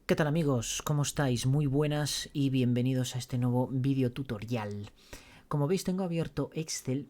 ¿Qué tal amigos? ¿Cómo estáis? Muy buenas y bienvenidos a este nuevo vídeo tutorial. Como veis tengo abierto Excel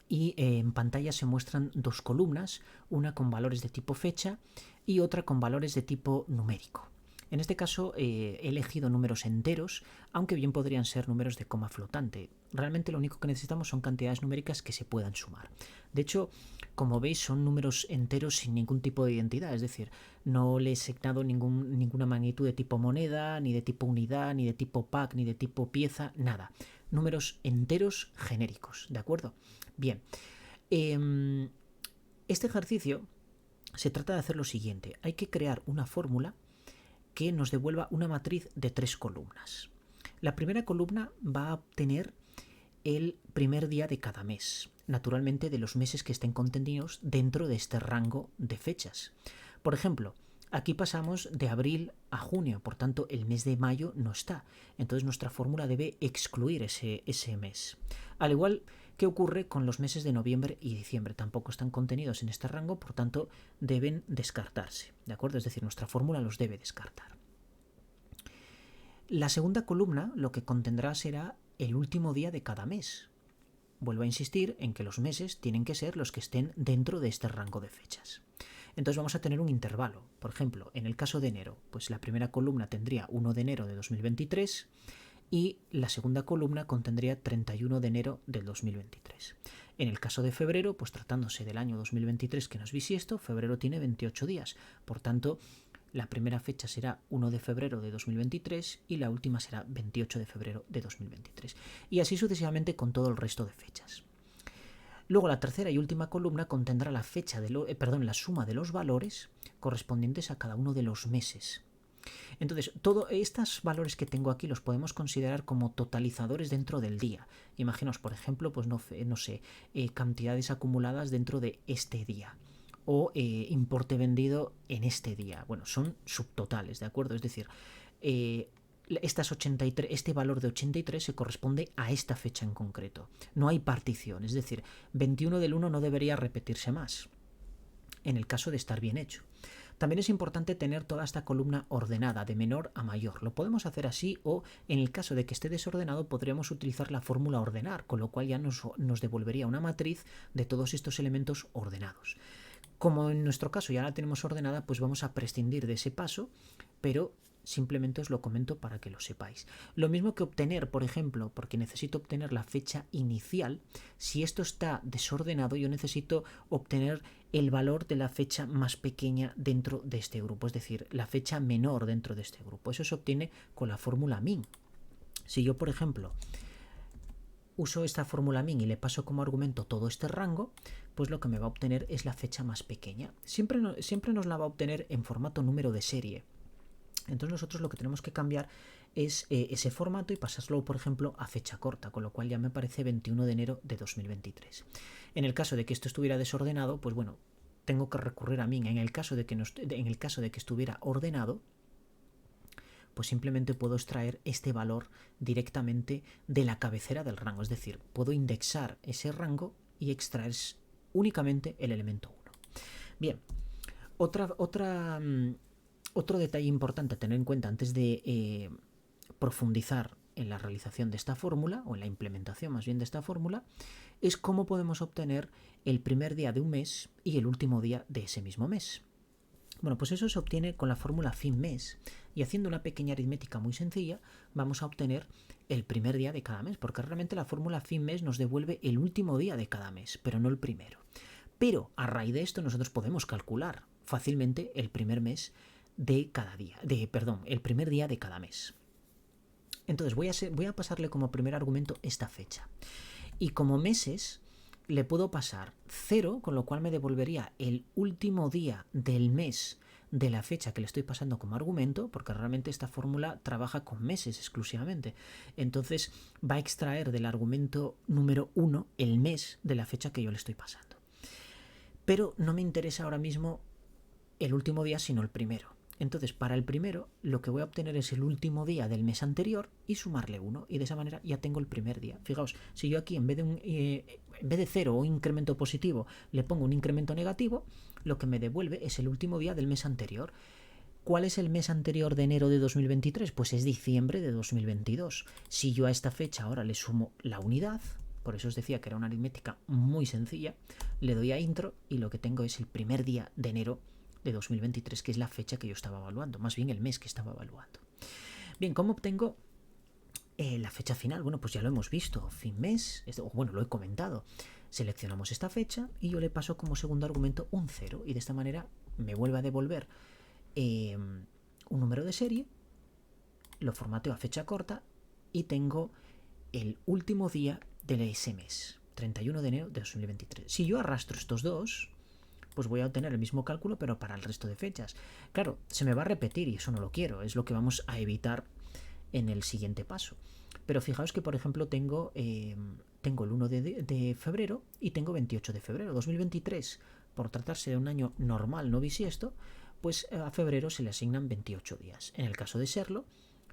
y en pantalla se muestran dos columnas, una con valores de tipo fecha y otra con valores de tipo numérico. En este caso he elegido números enteros, aunque bien podrían ser números de coma flotante. Realmente lo único que necesitamos son cantidades numéricas que se puedan sumar. De hecho, como veis, son números enteros sin ningún tipo de identidad, es decir, no le he asignado ninguna magnitud de tipo moneda, ni de tipo unidad, ni de tipo pack, ni de tipo pieza, nada. Números enteros genéricos, ¿de acuerdo? Bien, este ejercicio se trata de hacer lo siguiente. Hay que crear una fórmula que nos devuelva una matriz de 3 columnas. La primera columna va a obtener el primer día de cada mes, naturalmente de los meses que estén contenidos dentro de este rango de fechas. Por ejemplo, aquí pasamos de abril a junio, por tanto el mes de mayo no está. Entonces nuestra fórmula debe excluir ese mes. Al igual que ocurre con los meses de noviembre y diciembre, tampoco están contenidos en este rango, por tanto deben descartarse, ¿de acuerdo? Es decir, nuestra fórmula los debe descartar. La segunda columna lo que contendrá será el último día de cada mes. Vuelvo a insistir en que los meses tienen que ser los que estén dentro de este rango de fechas. Entonces vamos a tener un intervalo. Por ejemplo, en el caso de enero, pues la primera columna tendría 1 de enero de 2023 y la segunda columna contendría 31 de enero del 2023. En el caso de febrero, pues tratándose del año 2023 que no es bisiesto, febrero tiene 28 días. Por tanto, la primera fecha será 1 de febrero de 2023 y la última será 28 de febrero de 2023. Y así sucesivamente con todo el resto de fechas. Luego la tercera y última columna contendrá la la suma de los valores correspondientes a cada uno de los meses. Entonces, todos estos valores que tengo aquí los podemos considerar como totalizadores dentro del día. Imaginaos, por ejemplo, pues no sé, cantidades acumuladas dentro de este día o importe vendido en este día. Bueno, son subtotales, ¿de acuerdo? Es decir, este valor de 83 se corresponde a esta fecha en concreto. No hay partición, es decir, 21 del 1 no debería repetirse más, en el caso de estar bien hecho. También es importante tener toda esta columna ordenada de menor a mayor. Lo podemos hacer así o en el caso de que esté desordenado podríamos utilizar la fórmula ordenar, con lo cual ya nos devolvería una matriz de todos estos elementos ordenados. Como en nuestro caso ya la tenemos ordenada, pues vamos a prescindir de ese paso, pero simplemente os lo comento para que lo sepáis. Lo mismo que obtener, por ejemplo, porque necesito obtener la fecha inicial, si esto está desordenado yo necesito obtener el valor de la fecha más pequeña dentro de este grupo, es decir, la fecha menor dentro de este grupo. Eso se obtiene con la fórmula min. Si yo, por ejemplo, uso esta fórmula min y le paso como argumento todo este rango, pues lo que me va a obtener es la fecha más pequeña. Siempre nos la va a obtener en formato número de serie. Entonces nosotros lo que tenemos que cambiar es ese formato y pasarlo, por ejemplo, a fecha corta, con lo cual ya me aparece 21 de enero de 2023. En el caso de que esto estuviera desordenado, pues bueno, tengo que recurrir a min. En el caso de que estuviera ordenado, pues simplemente puedo extraer este valor directamente de la cabecera del rango. Es decir, puedo indexar ese rango y extraer únicamente el elemento 1. Bien, otro detalle importante a tener en cuenta antes de profundizar en la realización de esta fórmula, o en la implementación más bien de esta fórmula, es cómo podemos obtener el primer día de un mes y el último día de ese mismo mes. Bueno, pues eso se obtiene con la fórmula fin mes, y haciendo una pequeña aritmética muy sencilla vamos a obtener el primer día de cada mes, porque realmente la fórmula fin mes nos devuelve el último día de cada mes, pero no el primero. Pero a raíz de esto nosotros podemos calcular fácilmente el primer mes de cada día, el primer día de cada mes. Entonces voy a pasarle como primer argumento esta fecha. Y como meses le puedo pasar 0, con lo cual me devolvería el último día del mes de la fecha que le estoy pasando como argumento, porque realmente esta fórmula trabaja con meses exclusivamente. Entonces va a extraer del argumento número 1 el mes de la fecha que yo le estoy pasando. Pero no me interesa ahora mismo el último día, sino el primero. Entonces, para el primero, lo que voy a obtener es el último día del mes anterior y sumarle 1. Y de esa manera ya tengo el primer día. Fijaos, si yo aquí en vez de 0 o incremento positivo le pongo un incremento negativo, lo que me devuelve es el último día del mes anterior. ¿Cuál es el mes anterior de enero de 2023? Pues es diciembre de 2022. Si yo a esta fecha ahora le sumo la unidad, por eso os decía que era una aritmética muy sencilla, le doy a intro y lo que tengo es el primer día de enero de 2023, que es la fecha que yo estaba evaluando, más bien el mes que estaba evaluando. Bien, ¿cómo obtengo la fecha final? Bueno, pues ya lo hemos visto, fin mes, bueno, lo he comentado. Seleccionamos esta fecha y yo le paso como segundo argumento un 0 y de esta manera me vuelve a devolver un número de serie, lo formateo a fecha corta y tengo el último día de ese mes, 31 de enero de 2023. Si yo arrastro estos dos, pues voy a obtener el mismo cálculo pero para el resto de fechas. Claro, se me va a repetir y eso no lo quiero, es lo que vamos a evitar en el siguiente paso. Pero fijaos que, por ejemplo, tengo el 1 de febrero y tengo 28 de febrero. 2023, por tratarse de un año normal, no bisiesto, pues a febrero se le asignan 28 días. En el caso de serlo,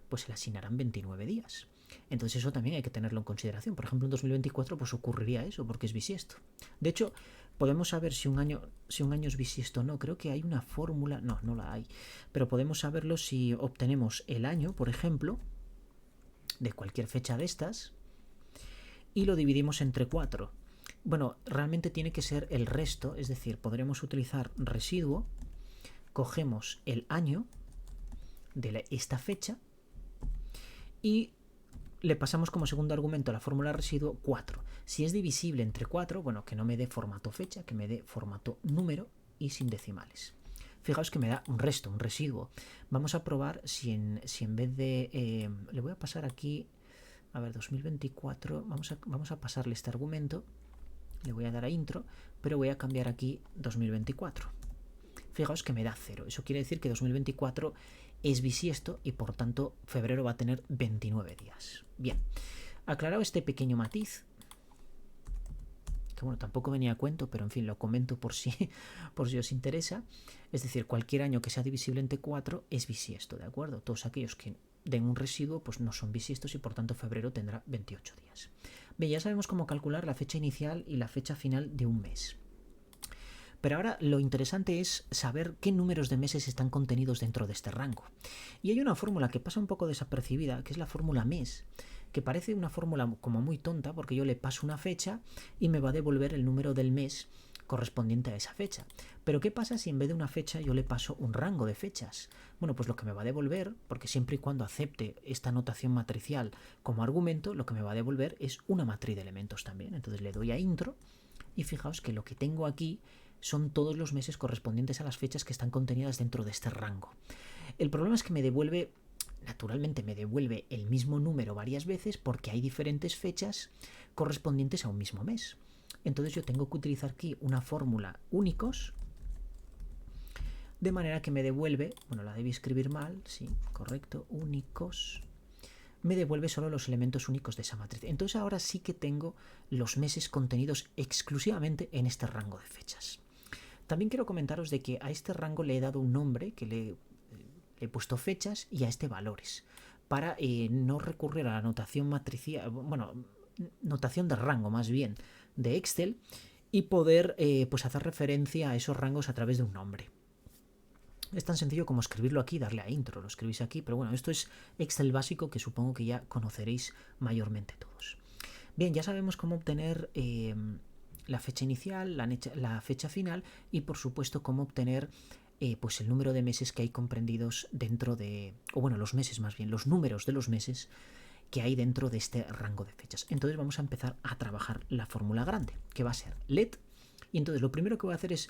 pues se le asignarán 29 días. Entonces eso también hay que tenerlo en consideración. Por ejemplo, en 2024 pues ocurriría eso porque es bisiesto. De hecho, podemos saber si un año es bisiesto o no. Creo que hay una fórmula, no la hay, pero podemos saberlo si obtenemos el año, por ejemplo, de cualquier fecha de estas y lo dividimos entre 4. Bueno, realmente tiene que ser el resto, es decir, podremos utilizar residuo, cogemos el año de esta fecha y le pasamos como segundo argumento a la fórmula residuo 4. Si es divisible entre 4, bueno, que no me dé formato fecha, que me dé formato número y sin decimales. Fijaos que me da un resto, un residuo. Vamos a probar si en vez de... le voy a pasar aquí... A ver, 2024... Vamos a pasarle este argumento. Le voy a dar a intro, pero voy a cambiar aquí 2024. Fijaos que me da 0. Eso quiere decir que 2024 es bisiesto y por tanto febrero va a tener 29 días. Bien, aclarado este pequeño matiz, que bueno, tampoco venía a cuento, pero en fin, lo comento por si os interesa. Es decir, cualquier año que sea divisible entre 4 es bisiesto, ¿de acuerdo? Todos aquellos que den un residuo pues no son bisiestos y por tanto febrero tendrá 28 días. Bien, ya sabemos cómo calcular la fecha inicial y la fecha final de un mes. Pero ahora lo interesante es saber qué números de meses están contenidos dentro de este rango. Y hay una fórmula que pasa un poco desapercibida, que es la fórmula mes, que parece una fórmula como muy tonta porque yo le paso una fecha y me va a devolver el número del mes correspondiente a esa fecha. Pero ¿qué pasa si en vez de una fecha yo le paso un rango de fechas? Bueno, pues lo que me va a devolver, porque siempre y cuando acepte esta notación matricial como argumento, lo que me va a devolver es una matriz de elementos también. Entonces le doy a intro y fijaos que lo que tengo aquí son todos los meses correspondientes a las fechas que están contenidas dentro de este rango. El problema es que me devuelve, naturalmente me devuelve el mismo número varias veces porque hay diferentes fechas correspondientes a un mismo mes. Entonces yo tengo que utilizar aquí una fórmula únicos, de manera que me devuelve, bueno, la debí escribir mal, sí, correcto, únicos, me devuelve solo los elementos únicos de esa matriz. Entonces ahora sí que tengo los meses contenidos exclusivamente en este rango de fechas. También quiero comentaros de que a este rango le he dado un nombre, que le he puesto fechas y a este valores, para no recurrir a la notación matricial, bueno, notación de rango más bien, de Excel, y poder pues hacer referencia a esos rangos a través de un nombre. Es tan sencillo como escribirlo aquí y darle a intro, lo escribís aquí, pero bueno, esto es Excel básico que supongo que ya conoceréis mayormente todos. Bien, ya sabemos cómo obtener la fecha inicial, la fecha final y por supuesto cómo obtener pues el número de meses que hay comprendidos dentro de, o bueno, los meses más bien, los números de los meses que hay dentro de este rango de fechas. Entonces vamos a empezar a trabajar la fórmula grande, que va a ser let, y entonces lo primero que voy a hacer es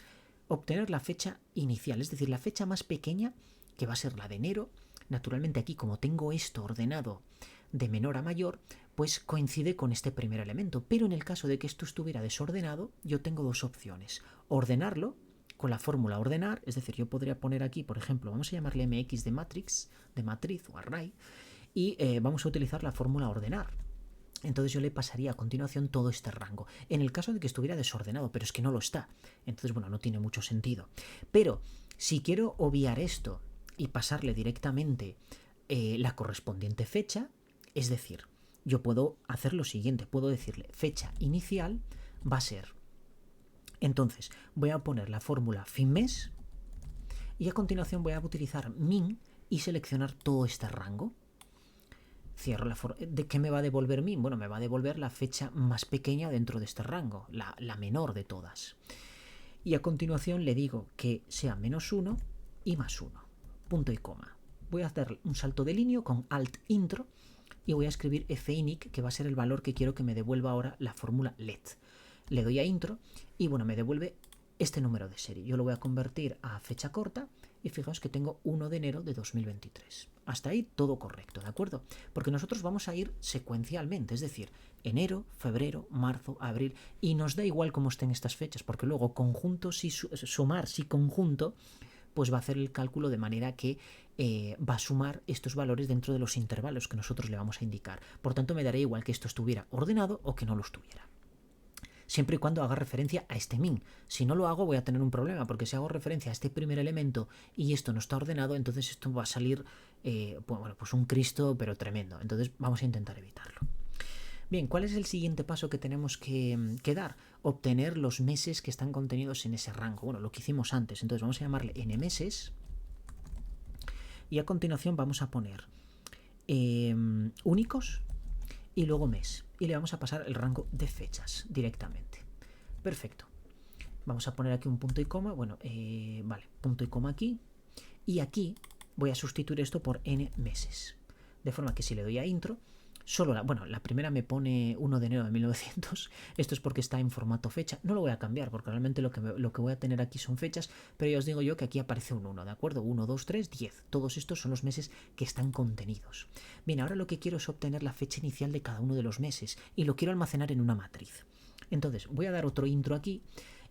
obtener la fecha inicial, es decir, la fecha más pequeña, que va a ser la de enero. Naturalmente aquí, como tengo esto ordenado de menor a mayor, pues coincide con este primer elemento, pero en el caso de que esto estuviera desordenado, yo tengo dos opciones: ordenarlo con la fórmula ordenar, es decir, yo podría poner aquí, por ejemplo, vamos a llamarle mx de matriz o array, y vamos a utilizar la fórmula ordenar. Entonces yo le pasaría a continuación todo este rango, en el caso de que estuviera desordenado, pero es que no lo está. Entonces, bueno, no tiene mucho sentido. Pero si quiero obviar esto y pasarle directamente la correspondiente fecha, es decir, yo puedo hacer lo siguiente, puedo decirle fecha inicial va a ser. Entonces voy a poner la fórmula fin mes Y a continuación voy a utilizar min y seleccionar todo este rango. Cierro ¿De qué me va a devolver min? Bueno, me va a devolver la fecha más pequeña dentro de este rango, la menor de todas. Y a continuación le digo que sea -1 y +1, punto y coma. Voy a hacer un salto de línea con Alt Intro y voy a escribir finic, que va a ser el valor que quiero que me devuelva ahora la fórmula let. Le doy a Intro y bueno, me devuelve este número de serie. Yo lo voy a convertir a fecha corta y fijaos que tengo 1 de enero de 2023. Hasta ahí todo correcto, ¿de acuerdo? Porque nosotros vamos a ir secuencialmente, es decir, enero, febrero, marzo, abril, y nos da igual cómo estén estas fechas, porque luego conjunto, si sumar, si conjunto, pues va a hacer el cálculo de manera que va a sumar estos valores dentro de los intervalos que nosotros le vamos a indicar. Por tanto, me dará igual que esto estuviera ordenado o que no lo estuviera. Siempre y cuando haga referencia a este min. Si no lo hago voy a tener un problema, porque si hago referencia a este primer elemento y esto no está ordenado, entonces esto va a salir pues un Cristo pero tremendo. Entonces vamos a intentar evitarlo. Bien, ¿cuál es el siguiente paso que tenemos que dar? Obtener los meses que están contenidos en ese rango. Bueno, lo que hicimos antes. Entonces vamos a llamarle nmeses y a continuación vamos a poner únicos y luego mes. Y le vamos a pasar el rango de fechas directamente. Perfecto. Vamos a poner aquí un punto y coma. Bueno, vale, punto y coma aquí. Y aquí voy a sustituir esto por n meses. De forma que si le doy a intro, solo la primera me pone 1 de enero de 1900. Esto es porque está en formato fecha. No lo voy a cambiar porque realmente lo que voy a tener aquí son fechas, pero ya os digo yo que aquí aparece un 1, ¿de acuerdo? 1, 2, 3, 10. Todos estos son los meses que están contenidos. Bien, ahora lo que quiero es obtener la fecha inicial de cada uno de los meses y lo quiero almacenar en una matriz. Entonces voy a dar otro intro aquí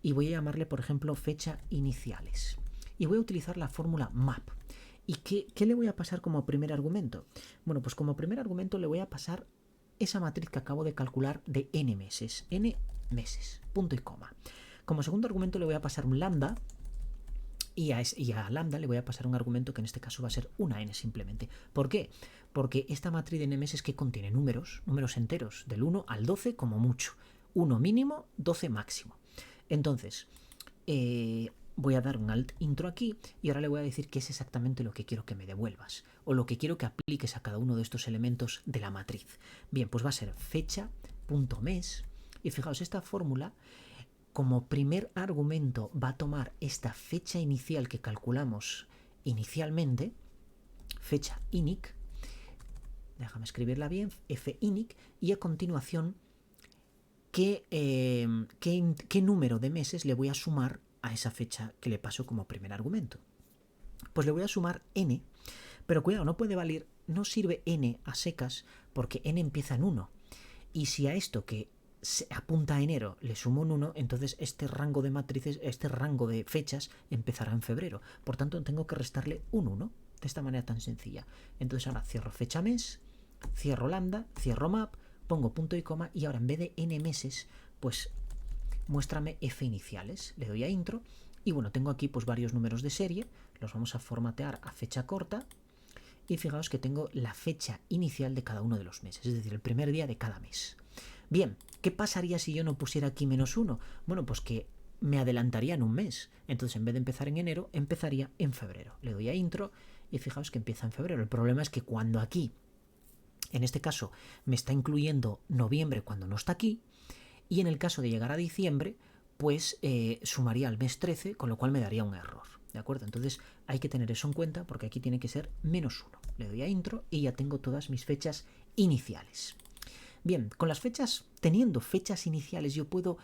y voy a llamarle, por ejemplo, fecha iniciales. Y voy a utilizar la fórmula map. ¿Y qué le voy a pasar como primer argumento? Bueno, pues como primer argumento le voy a pasar esa matriz que acabo de calcular de n meses, punto y coma. Como segundo argumento le voy a pasar un lambda y a lambda le voy a pasar un argumento que en este caso va a ser una n simplemente. ¿Por qué? Porque esta matriz de n meses que contiene números enteros, del 1 al 12 como mucho, 1 mínimo, 12 máximo. Entonces, voy a dar un alt intro aquí y ahora le voy a decir qué es exactamente lo que quiero que me devuelvas o lo que quiero que apliques a cada uno de estos elementos de la matriz. Bien, pues va a ser fecha.mes y fijaos, esta fórmula como primer argumento va a tomar esta fecha inicial que calculamos inicialmente, fecha inic, déjame escribirla bien, finic, y a continuación qué número de meses le voy a sumar a esa fecha que le paso como primer argumento. Pues le voy a sumar n, pero cuidado, no puede valer, no sirve n a secas porque n empieza en 1. Y si a esto que se apunta a enero le sumo un 1, entonces este rango de matrices, este rango de fechas empezará en febrero. Por tanto, tengo que restarle un 1 de esta manera tan sencilla. Entonces ahora cierro fecha mes, cierro lambda, cierro map, pongo punto y coma y ahora en vez de n meses, pues muéstrame f iniciales. Le doy a intro y bueno, tengo aquí pues varios números de serie, los vamos a formatear a fecha corta y fijaos que tengo la fecha inicial de cada uno de los meses, es decir, el primer día de cada mes. Bien, ¿qué pasaría si yo no pusiera aquí -1? Bueno, pues que me adelantaría en un mes. Entonces, en vez de empezar en enero, empezaría en febrero. Le doy a intro y fijaos que empieza en febrero. El problema es que cuando aquí, en este caso, me está incluyendo noviembre cuando no está aquí, y en el caso de llegar a diciembre, pues sumaría al mes 13, con lo cual me daría un error. ¿De acuerdo? Entonces hay que tener eso en cuenta porque aquí tiene que ser -1. Le doy a intro y ya tengo todas mis fechas iniciales. Bien, con las fechas, teniendo fechas iniciales, yo puedo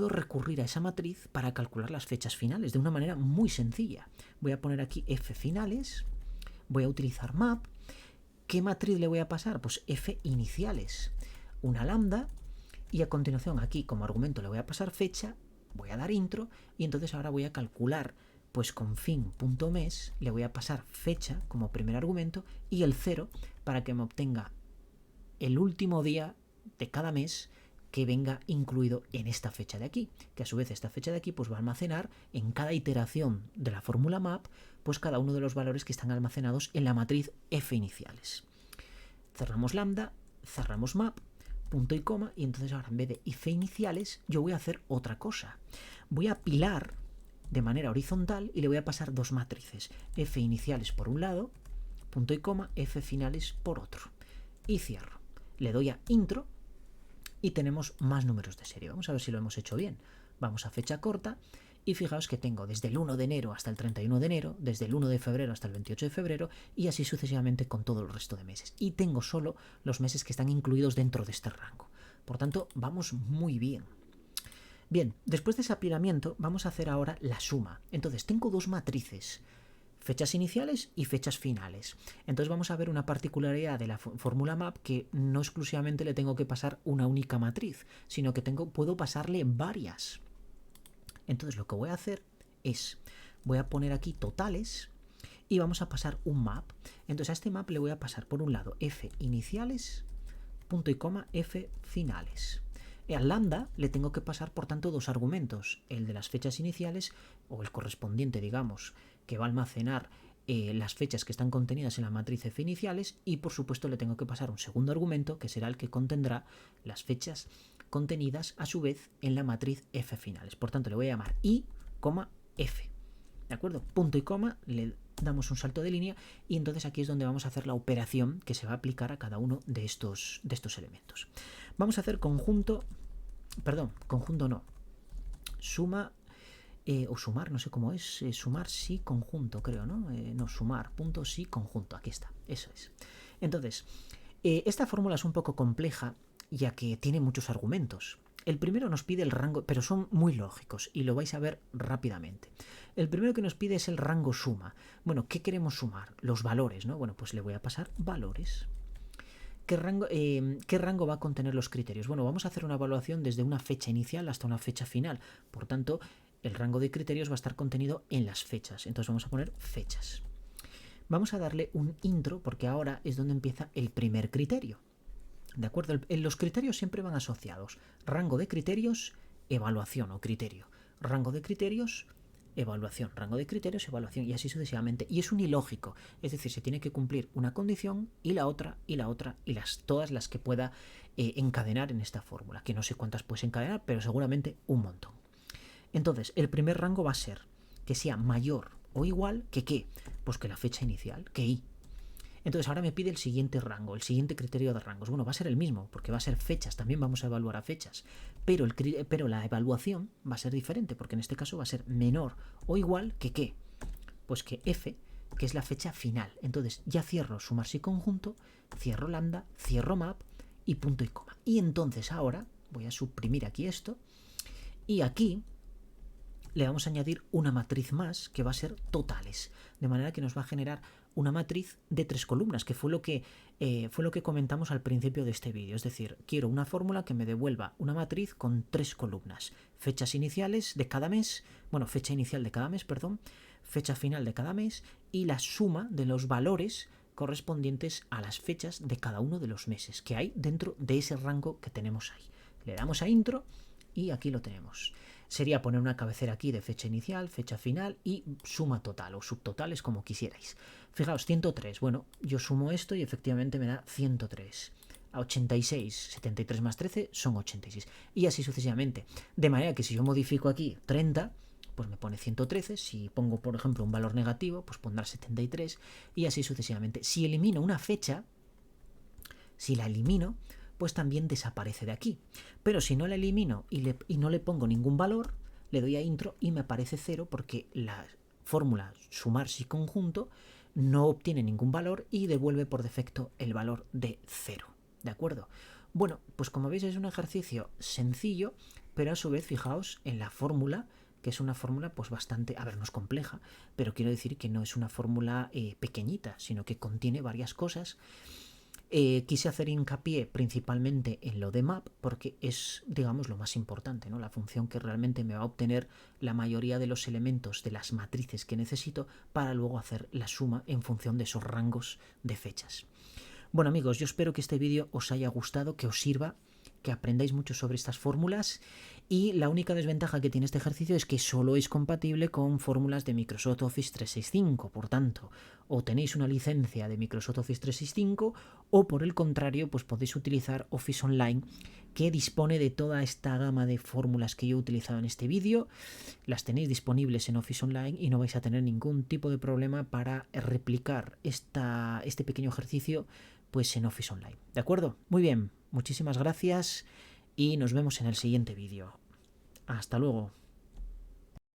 recurrir a esa matriz para calcular las fechas finales de una manera muy sencilla. Voy a poner aquí f finales, voy a utilizar map. ¿Qué matriz le voy a pasar? Pues f iniciales, una lambda, y a continuación aquí como argumento le voy a pasar fecha, voy a dar intro y entonces ahora voy a calcular pues con fin.mes le voy a pasar fecha como primer argumento y el 0 para que me obtenga el último día de cada mes que venga incluido en esta fecha de aquí, que a su vez esta fecha de aquí pues va a almacenar en cada iteración de la fórmula map pues cada uno de los valores que están almacenados en la matriz f iniciales. Cerramos lambda, cerramos map, punto y coma, y entonces ahora en vez de f iniciales yo voy a hacer otra cosa. Voy a apilar de manera horizontal y le voy a pasar dos matrices, f iniciales por un lado, punto y coma, f finales por otro. Y cierro. Le doy a intro y tenemos más números de serie. Vamos a ver si lo hemos hecho bien. Vamos a fecha corta y fijaos que tengo desde el 1 de enero hasta el 31 de enero, desde el 1 de febrero hasta el 28 de febrero y así sucesivamente con todo el resto de meses. Y tengo solo los meses que están incluidos dentro de este rango. Por tanto, vamos muy bien. Bien, después de ese apilamiento vamos a hacer ahora la suma. Entonces tengo dos matrices, fechas iniciales y fechas finales. Entonces vamos a ver una particularidad de la fórmula MAP, que no exclusivamente le tengo que pasar una única matriz, sino que puedo pasarle varias. Entonces lo que voy a hacer es, voy a poner aquí totales y vamos a pasar un map. Entonces a este map le voy a pasar por un lado f iniciales, punto y coma, f finales. Al lambda le tengo que pasar, por tanto, dos argumentos, el de las fechas iniciales o el correspondiente, digamos, que va a almacenar las fechas que están contenidas en la matriz f iniciales, y por supuesto le tengo que pasar un segundo argumento que será el que contendrá las fechas contenidas a su vez en la matriz f finales. Por tanto le voy a llamar i, f, ¿de acuerdo? Punto y coma, le damos un salto de línea y entonces aquí es donde vamos a hacer la operación que se va a aplicar a cada uno de estos elementos. Vamos a hacer conjunto no, suma o sumar, no sé cómo es, sumar sí conjunto, creo, ¿no? No, sumar, punto sí conjunto, aquí está, eso es. Entonces, esta fórmula es un poco compleja ya que tiene muchos argumentos. El primero nos pide el rango, pero son muy lógicos y lo vais a ver rápidamente. El primero que nos pide es el rango suma. Bueno, ¿qué queremos sumar? Los valores, ¿no? Bueno, pues le voy a pasar valores. ¿Qué rango va a contener los criterios? Bueno, vamos a hacer una evaluación desde una fecha inicial hasta una fecha final. Por tanto, el rango de criterios va a estar contenido en las fechas. Entonces vamos a poner fechas. Vamos a darle un intro porque ahora es donde empieza el primer criterio. ¿De acuerdo? Los criterios siempre van asociados. Rango de criterios, evaluación o criterio. Rango de criterios, evaluación. Rango de criterios, evaluación. Y así sucesivamente. Y es un ilógico. Es decir, se tiene que cumplir una condición y la otra y la otra y todas las que pueda encadenar en esta fórmula. Que no sé cuántas puedes encadenar, pero seguramente un montón. Entonces, el primer rango va a ser que sea mayor o igual que ¿qué? Pues que la fecha inicial, que i. Entonces ahora me pide el siguiente rango, el siguiente criterio de rangos. Bueno, va a ser el mismo, porque va a ser fechas, también vamos a evaluar a fechas. Pero la evaluación va a ser diferente, porque en este caso va a ser menor o igual que ¿qué? Pues que f, que es la fecha final. Entonces ya cierro sumar si conjunto, cierro lambda, cierro map y punto y coma. Y entonces ahora voy a suprimir aquí esto y aquí le vamos a añadir una matriz más que va a ser totales, de manera que nos va a generar una matriz de 3 columnas, que fue lo que comentamos al principio de este vídeo. Es decir, quiero una fórmula que me devuelva una matriz con 3 columnas. Fechas iniciales de cada mes, bueno, fecha inicial de cada mes, perdón, fecha final de cada mes y la suma de los valores correspondientes a las fechas de cada uno de los meses que hay dentro de ese rango que tenemos ahí. Le damos a intro y aquí lo tenemos. Sería poner una cabecera aquí de fecha inicial, fecha final y suma total o subtotales como quisierais. Fijaos, 103. Bueno, yo sumo esto y efectivamente me da 103. A 86, 73 más 13 son 86. Y así sucesivamente. De manera que si yo modifico aquí 30, pues me pone 113. Si pongo, por ejemplo, un valor negativo, pues pondrá 73 y así sucesivamente. Si elimino una fecha, si la elimino, pues también desaparece de aquí. Pero si no la elimino y no le pongo ningún valor, le doy a intro y me aparece 0 porque la fórmula sumar si conjunto no obtiene ningún valor y devuelve por defecto el valor de 0. ¿De acuerdo? Bueno, pues como veis es un ejercicio sencillo, pero a su vez fijaos en la fórmula, que es una fórmula pues bastante, a ver, no es compleja, pero quiero decir que no es una fórmula pequeñita, sino que contiene varias cosas. Quise hacer hincapié principalmente en lo de map porque es, digamos, lo más importante, ¿no? La función que realmente me va a obtener la mayoría de los elementos de las matrices que necesito para luego hacer la suma en función de esos rangos de fechas. Bueno amigos, yo espero que este vídeo os haya gustado, que os sirva que aprendáis mucho sobre estas fórmulas, y la única desventaja que tiene este ejercicio es que solo es compatible con fórmulas de Microsoft Office 365. Por tanto, o tenéis una licencia de Microsoft Office 365 o por el contrario pues podéis utilizar Office Online, que dispone de toda esta gama de fórmulas que yo he utilizado en este vídeo. Las tenéis disponibles en Office Online y no vais a tener ningún tipo de problema para replicar este pequeño ejercicio pues en Office Online. ¿De acuerdo? Muy bien, muchísimas gracias y nos vemos en el siguiente vídeo. Hasta luego.